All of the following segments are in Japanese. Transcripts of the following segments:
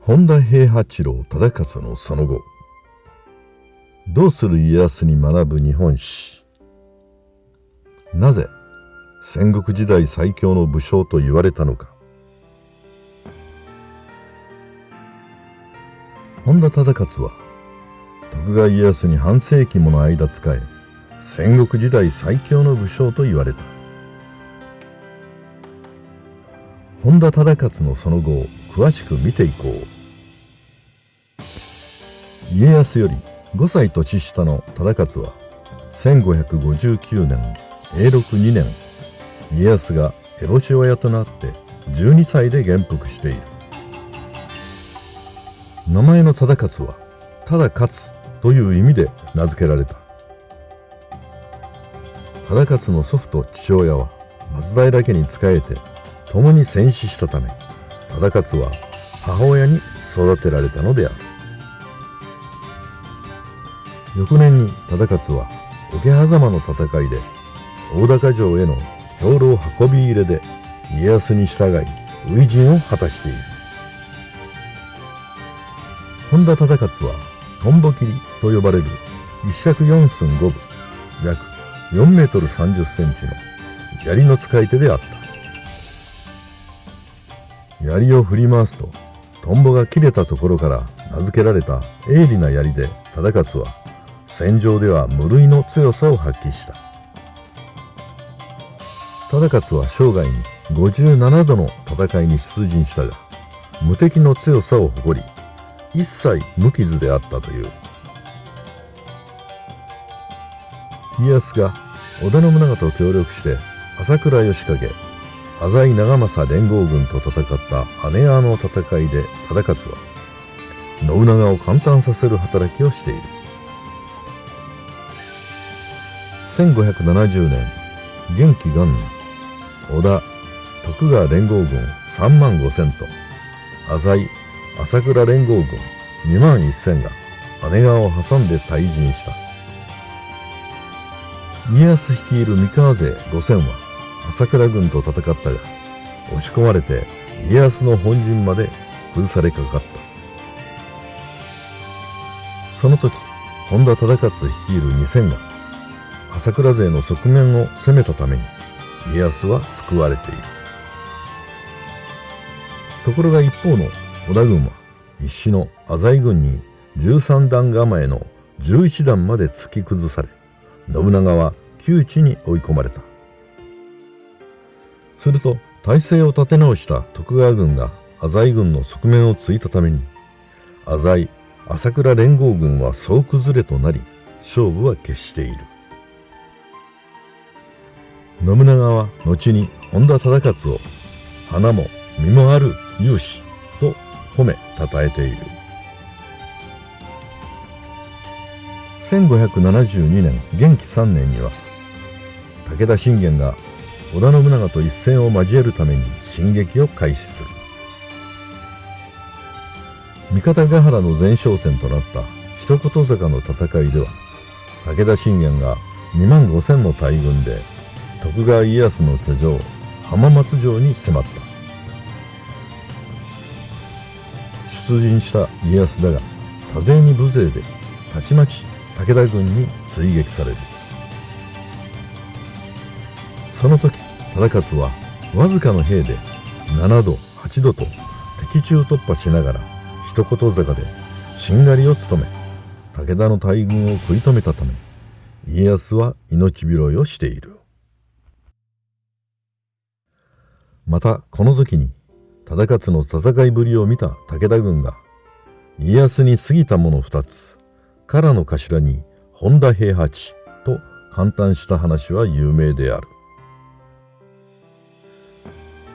本田平八郎忠勝のその後。どうする家康に学ぶ日本史。なぜ戦国時代最強の武将と言われたのか。本田忠勝は徳川家康に半世紀もの間仕え、戦国時代最強の武将と言われた。本田忠勝のその後を詳しく見ていこう。家康より5歳年下の忠勝は1559年永禄2年、家康が烏帽子親となって12歳で元服している。名前の忠勝は忠勝という意味で名付けられた。忠勝の祖父と父親は松平家に仕えて共に戦死したため、忠勝は母親に育てられたのである。翌年に忠勝は桶狭間の戦いで大高城への兵糧運び入れで家康に従い初陣を果たしている。本田忠勝はトンボ切りと呼ばれる一尺4寸5分約4メートル30センチの槍の使い手であった。槍を振り回すとトンボが切れたところから名付けられた鋭利な槍で忠勝は戦場では無類の強さを発揮した。忠勝は生涯に57度の戦いに出陣したが、無敵の強さを誇り、一切無傷であったという。家康が織田信長と協力して朝倉義景、浅井長政連合軍と戦った姉川の戦いで忠勝は信長を感嘆させる働きをしている。1570年元亀元年、織田徳川連合軍3万5千と浅井朝倉連合軍2万1千が姉川を挟んで退陣した。家康率いる三河勢5千は朝倉軍と戦ったが、押し込まれて家康の本陣まで崩されかかった。その時本田忠勝率いる2千が朝倉勢の側面を攻めたために家康は救われている。ところが一方の織田軍は必死の浅井軍に13段構えの11段まで突き崩され、信長は窮地に追い込まれた。すると態勢を立て直した徳川軍が浅井軍の側面を突いたために、浅井朝倉連合軍は総崩れとなり、勝負は決している。信長は後に本田忠勝を花も実もある勇士と褒め称えている。1572年元亀3年には武田信玄が織田信長と一戦を交えるために進撃を開始する。三方ヶ原の前哨戦となった一言坂の戦いでは、武田信玄が2万5千の大軍で徳川家康の居城浜松城に迫った。出陣した家康だが多勢に無勢でたちまち武田軍に追撃される。その時忠勝はわずかの兵で7度8度と敵中突破しながら一言坂でしんがりを務め、武田の大軍を食い止めたため家康は命拾いをしている。またこの時に忠勝の戦いぶりを見た武田軍が家康に過ぎたもの2つ、唐の頭に本田平八と感嘆した話は有名である。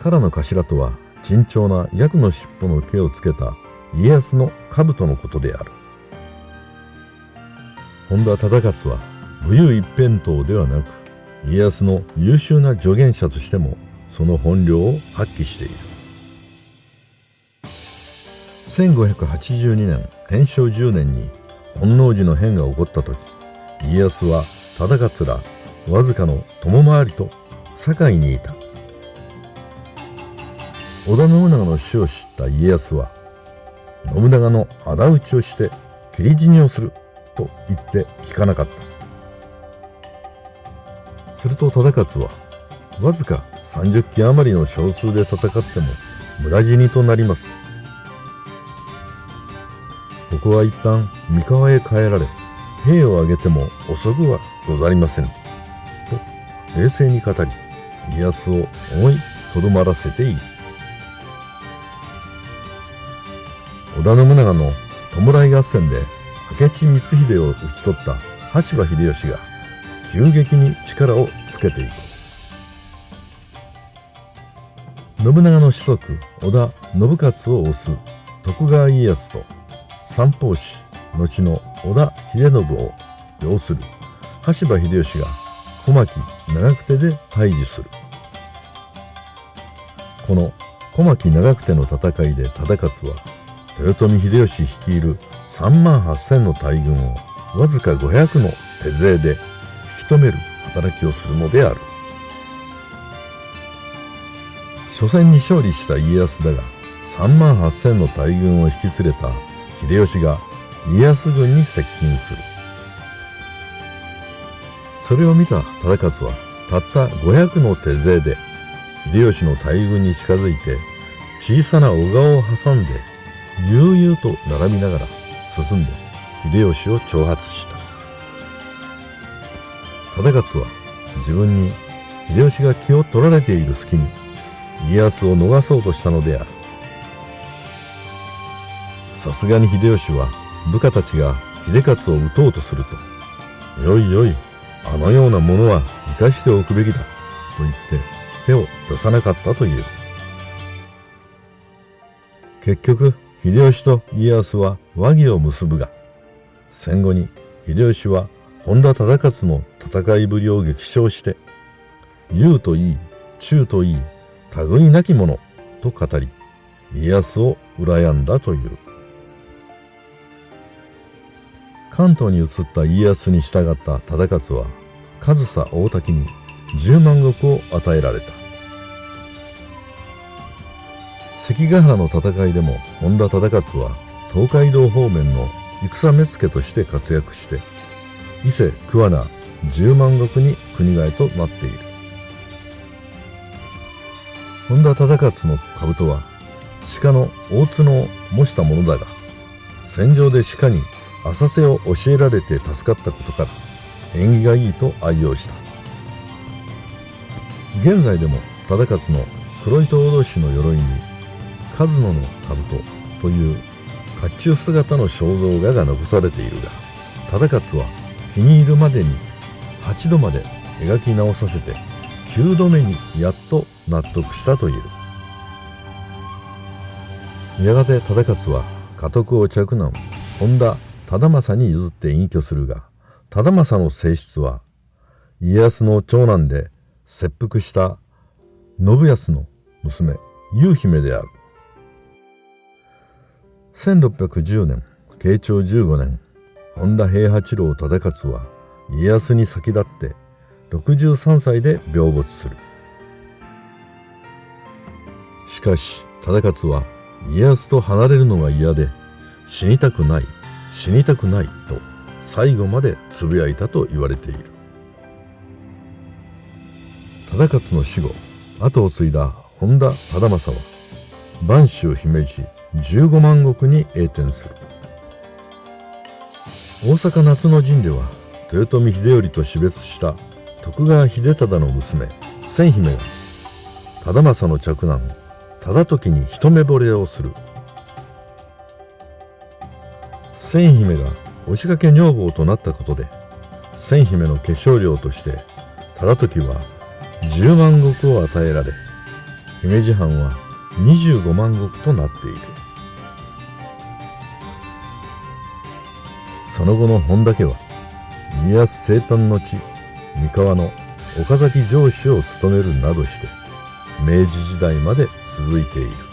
唐の頭とは珍重なヤクの尻尾の毛をつけた家康の兜のことである。本田忠勝は武勇一辺倒ではなく、家康の優秀な助言者としてもその本領を発揮している。1582年天正10年に本能寺の変が起こった時、家康は忠勝らわずかの友回りと堺にいた。織田信長の死を知った家康は信長の仇討ちをして斬り死にをすると言って聞かなかった。すると忠勝はわずか30騎余りの少数で戦っても村死にとなります。ここは一旦三河へ帰られ、兵を挙げても遅くはござりませんと冷静に語り、家康を思いとどまらせている。織田信長の弔い合戦で明智光秀を討ち取った羽柴秀吉が急激に力をつけていく。信長の子息織田信雄を推す徳川家康と三法師後の織田秀信を擁する羽柴秀吉が小牧長久手で対峙する。この小牧長久手の戦いで忠勝は豊臣秀吉率いる3万8,000の大軍をわずか500の手勢で引き止める働きをするのである。初戦に勝利した家康だが、3万8,000の大軍を引き連れた秀吉が家康軍に接近する。それを見た忠勝はたった500の手勢で秀吉の大軍に近づいて、小さな小川を挟んで悠々と並びながら進んで秀吉を挑発した。忠勝は自分に秀吉が気を取られている隙に家康を逃そうとしたのである。さすがに秀吉は部下たちが秀勝を討とうとすると、よいよい、あのようなものは生かしておくべきだと言って手を出さなかったという。結局秀吉と家康は和議を結ぶが、戦後に秀吉は本田忠勝の戦いぶりを激賞して、勇といい忠といい類なき者と語り、家康を羨んだという。関東に移った家康に従った忠勝は上総大滝に10万石を与えられた。関ヶ原の戦いでも本田忠勝は東海道方面の戦目付として活躍して、伊勢桑名10万石に国替えとなっている。本田忠勝の兜は鹿の大角を模したものだが、戦場で鹿に浅瀬を教えられて助かったことから縁起がいいと愛用した。現在でも忠勝の黒糸おろしの鎧に和野の兜という甲冑姿の肖像画が残されているが、忠勝は気に入るまでに8度まで描き直させて9度目にやっと納得したという。やがて忠勝は家督を嫡男本田忠政に譲って隠居するが、忠政の正室は家康の長男で切腹した信康の娘雄姫である。1610年慶長15年、本田平八郎忠勝は家康に先立って63歳で病没する。しかし忠勝は家康と離れるのが嫌で、死にたくない死にたくないと最後までつぶやいたと言われている。忠勝の死後、後を継いだ本田忠政は播州姫路15万石に栄転する。大阪夏の陣では豊臣秀頼と死別した徳川秀忠の娘千姫が忠政の嫡男忠時に一目惚れをする。千姫が押しかけ女房となったことで、千姫の化粧料として忠時は10万石を与えられ、姫路藩は25万石となっている。その後の本田家は家康生誕の地三河の岡崎城主を務めるなどして明治時代まで続いている。